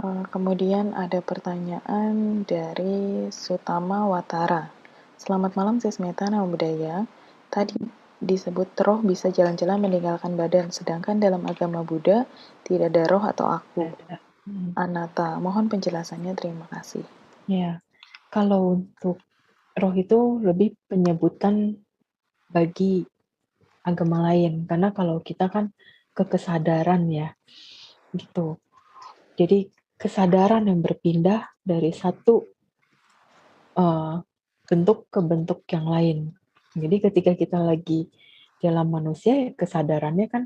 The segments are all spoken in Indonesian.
Kemudian ada pertanyaan dari Sutama Watara. Selamat malam Sis Meta, nama budaya. Tadi disebut roh bisa jalan-jalan meninggalkan badan, sedangkan dalam agama Buddha tidak ada roh atau aku. Anata, mohon penjelasannya, terima kasih. Ya, kalau untuk roh itu lebih penyebutan bagi agama lain, karena kalau kita kan kesadaran ya, gitu. Jadi kesadaran yang berpindah dari satu bentuk ke bentuk yang lain. Jadi ketika kita lagi dalam manusia, kesadarannya kan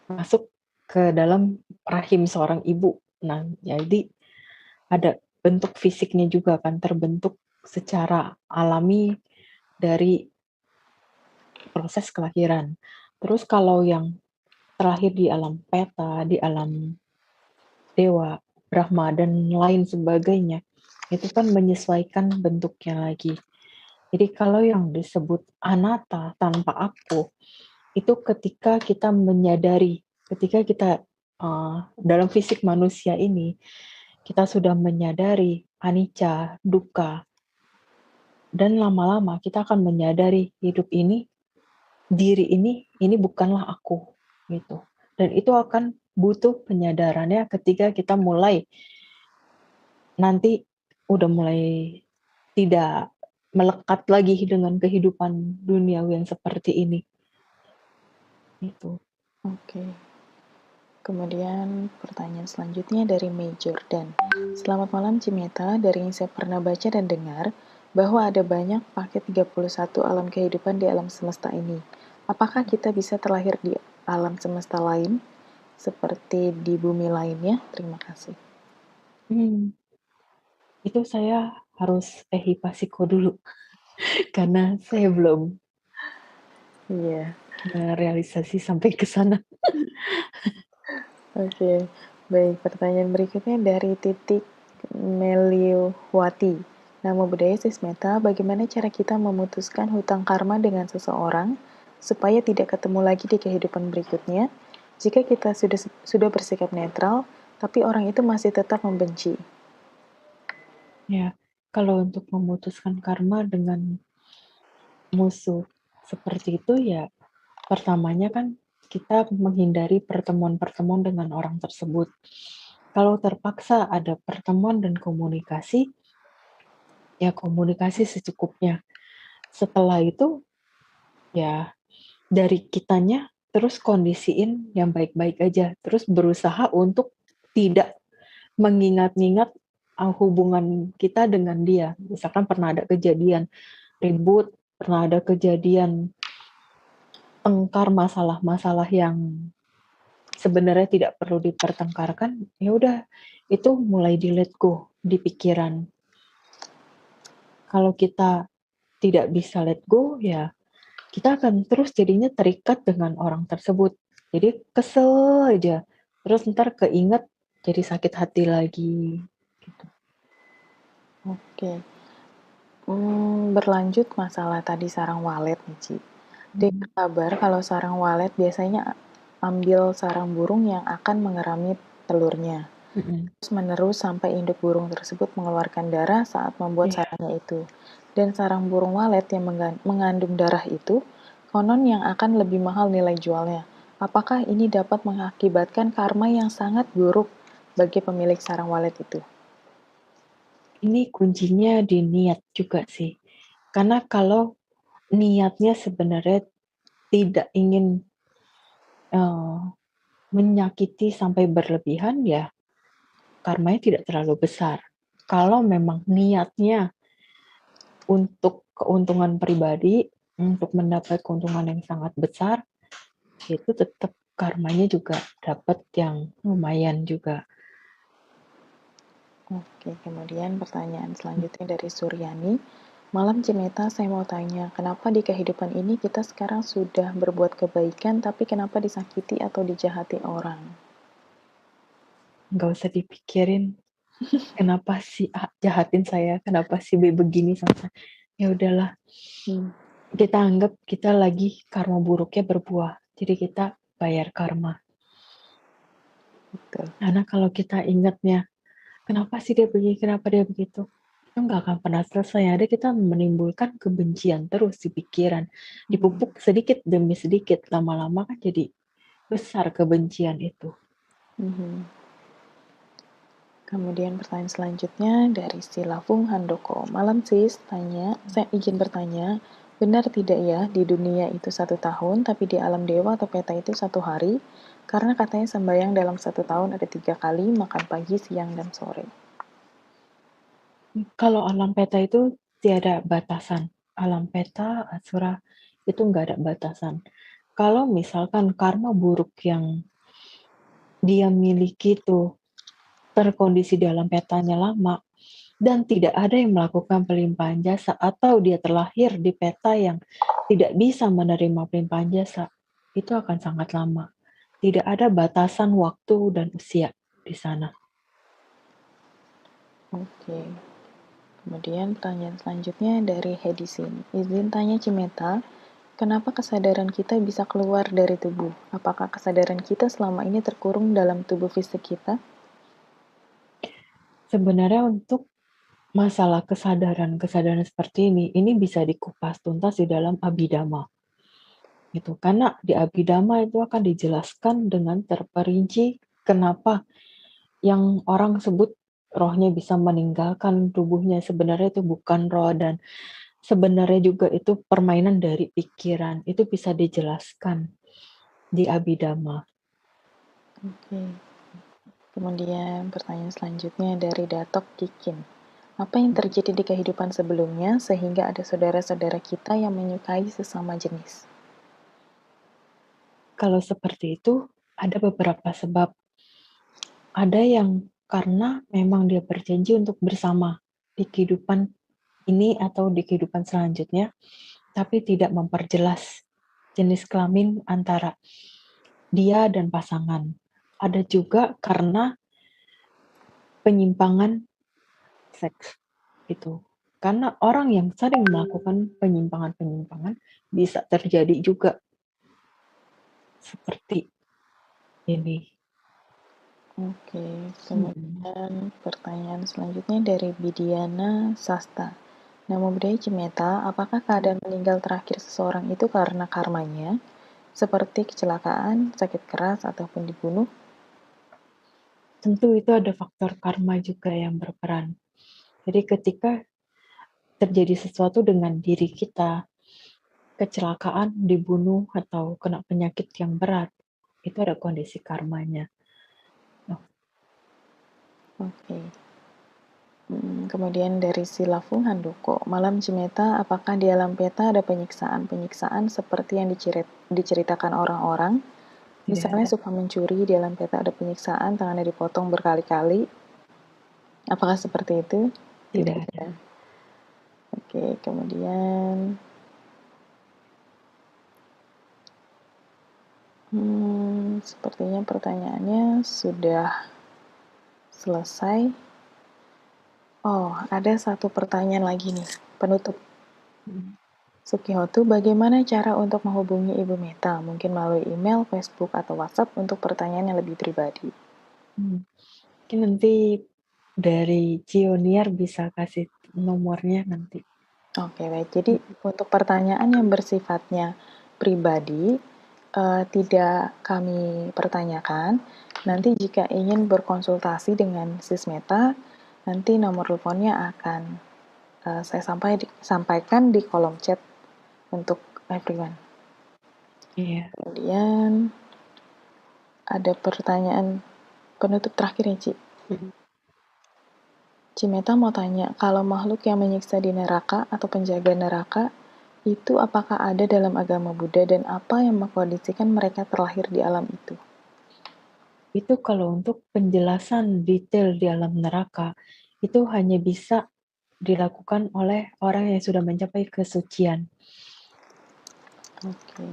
masuk ke dalam rahim seorang ibu. Nah, jadi ada bentuk fisiknya juga kan terbentuk secara alami dari proses kelahiran. Terus kalau yang terlahir di alam peta, di alam dewa, Brahma, dan lain sebagainya, itu kan menyesuaikan bentuknya lagi. Jadi kalau yang disebut anatta tanpa aku, itu ketika kita menyadari, ketika kita dalam fisik manusia ini, kita sudah menyadari anicca, dukkha, dan lama-lama kita akan menyadari hidup ini, diri ini bukanlah aku, gitu. Dan itu akan butuh penyadarannya ketika kita mulai nanti udah mulai tidak melekat lagi dengan kehidupan duniawi yang seperti ini. Itu. Oke. Kemudian pertanyaan selanjutnya dari Mei Jordan. Selamat malam Cimeta, dari yang saya pernah baca dan dengar bahwa ada banyak paket 31 alam kehidupan di alam semesta ini. Apakah kita bisa terlahir di alam semesta lain seperti di bumi lainnya? Terima kasih. Itu saya harus hipasiko dulu karena saya belum Iya. merealisasi sampai ke sana. Oke. Baik, pertanyaan berikutnya dari Titik Meliwati. Nama budaya Sismeta, bagaimana cara kita memutuskan hutang karma dengan seseorang supaya tidak ketemu lagi di kehidupan berikutnya jika kita sudah bersikap netral, tapi orang itu masih tetap membenci? Ya, kalau untuk memutuskan karma dengan musuh seperti itu ya pertamanya kan kita menghindari pertemuan-pertemuan dengan orang tersebut. Kalau terpaksa ada pertemuan dan komunikasi, ya komunikasi secukupnya. Setelah itu ya dari kitanya terus kondisiin yang baik-baik aja. Terus berusaha untuk tidak mengingat-ingat hubungan kita dengan dia. Misalkan pernah ada kejadian ribut, pernah ada kejadian tengkar masalah-masalah yang sebenarnya tidak perlu dipertengkarkan, ya udah itu mulai di let go di pikiran. Kalau kita tidak bisa let go, ya kita akan terus jadinya terikat dengan orang tersebut. Jadi kesel aja. Terus ntar keinget jadi sakit hati lagi. Gitu. Oke. Berlanjut masalah tadi sarang walet nih, Ci. Dengar kabar kalau sarang walet biasanya ambil sarang burung yang akan mengerami telurnya. Terus-menerus sampai induk burung tersebut mengeluarkan darah saat membuat Iya. sarangnya itu. Dan sarang burung walet yang mengandung darah itu, konon yang akan lebih mahal nilai jualnya. Apakah ini dapat mengakibatkan karma yang sangat buruk bagi pemilik sarang walet itu? Ini kuncinya di niat juga sih. Karena kalau niatnya sebenarnya tidak ingin menyakiti sampai berlebihan, ya karmanya tidak terlalu besar. Kalau memang niatnya untuk keuntungan pribadi, untuk mendapat keuntungan yang sangat besar, itu tetap karmanya juga dapat yang lumayan juga. Oke, kemudian pertanyaan selanjutnya dari Suryani. Malam Cimeta, saya mau tanya, kenapa di kehidupan ini kita sekarang sudah berbuat kebaikan, tapi kenapa disakiti atau dijahati orang? Nggak usah dipikirin, kenapa si A jahatin saya, kenapa si B begini sama saya. Ya udahlah, kita anggap kita lagi karma buruknya berbuah. Jadi kita bayar karma. betul. Karena kalau kita ingatnya, kenapa sih dia begini, kenapa dia begitu, itu nggak akan pernah selesai. Ada kita menimbulkan kebencian terus di pikiran, dipupuk sedikit demi sedikit, lama-lama kan jadi besar kebencian itu. Kemudian pertanyaan selanjutnya dari si Lafung Handoko. Malam sis, saya izin bertanya, benar tidak ya di dunia itu 1 tahun, tapi di alam dewa atau peta itu 1 hari? Karena katanya sembahyang dalam 1 tahun ada 3 kali, makan pagi, siang, dan sore. Kalau alam peta itu tiada batasan. Alam peta, asura itu nggak ada batasan. Kalau misalkan karma buruk yang dia miliki itu terkondisi dalam petanya lama dan tidak ada yang melakukan pelimpahan jasa atau dia terlahir di peta yang tidak bisa menerima pelimpahan jasa, itu akan sangat lama. Tidak ada batasan waktu dan usia di sana. Oke. Kemudian pertanyaan selanjutnya dari Hedisin. Izin tanya Cimeta, kenapa kesadaran kita bisa keluar dari tubuh? Apakah kesadaran kita selama ini terkurung dalam tubuh fisik kita? Sebenarnya untuk masalah kesadaran seperti ini bisa dikupas tuntas di dalam Abhidhamma. Gitu. Karena di Abhidhamma itu akan dijelaskan dengan terperinci kenapa yang orang sebut rohnya bisa meninggalkan tubuhnya. Sebenarnya itu bukan roh dan sebenarnya juga itu permainan dari pikiran. Itu bisa dijelaskan di Abhidhamma. Oke. Kemudian pertanyaan selanjutnya dari Datok Kikin. Apa yang terjadi di kehidupan sebelumnya sehingga ada saudara-saudara kita yang menyukai sesama jenis? Kalau seperti itu, ada beberapa sebab. Ada yang karena memang dia berjanji untuk bersama di kehidupan ini atau di kehidupan selanjutnya, tapi tidak memperjelas jenis kelamin antara dia dan pasangan. Ada juga karena penyimpangan seks itu. Karena orang yang sering melakukan penyimpangan-penyimpangan bisa terjadi juga seperti ini. Oke, kemudian pertanyaan selanjutnya dari Bidiana Sasta. Namo Buddhaya Cimeta, apakah keadaan meninggal terakhir seseorang itu karena karmanya, seperti kecelakaan, sakit keras, ataupun dibunuh? Tentu itu ada faktor karma juga yang berperan. Jadi ketika terjadi sesuatu dengan diri kita, kecelakaan, dibunuh, atau kena penyakit yang berat, itu ada kondisi karmanya. Oke. Kemudian dari Silafung Handoko, Malam Cimeta, apakah di alam peta ada penyiksaan-penyiksaan seperti yang diceritakan orang-orang? Misalnya suka mencuri, di alam peta ada penyiksaan, tangannya dipotong berkali-kali. Apakah seperti itu? Tidak ada. Oke, kemudian sepertinya pertanyaannya sudah selesai. Oh, ada satu pertanyaan lagi nih, penutup. Sukihotu, bagaimana cara untuk menghubungi Ibu Meta? Mungkin melalui email, Facebook, atau WhatsApp untuk pertanyaan yang lebih pribadi. Mungkin nanti dari Cioniar bisa kasih nomornya nanti. Oke, baik. Jadi untuk pertanyaan yang bersifatnya pribadi, tidak kami pertanyakan. Nanti jika ingin berkonsultasi dengan Sismeta, nanti nomor teleponnya akan saya sampaikan di kolom chat untuk everyone. Iya. Kemudian ada pertanyaan penutup terakhir ya, Ci. Cimeta mau tanya, kalau makhluk yang menyiksa di neraka atau penjaga neraka, itu apakah ada dalam agama Buddha dan apa yang mengkondisikan mereka terlahir di alam itu? Itu kalau untuk penjelasan detail di alam neraka, itu hanya bisa dilakukan oleh orang yang sudah mencapai kesucian. Oke.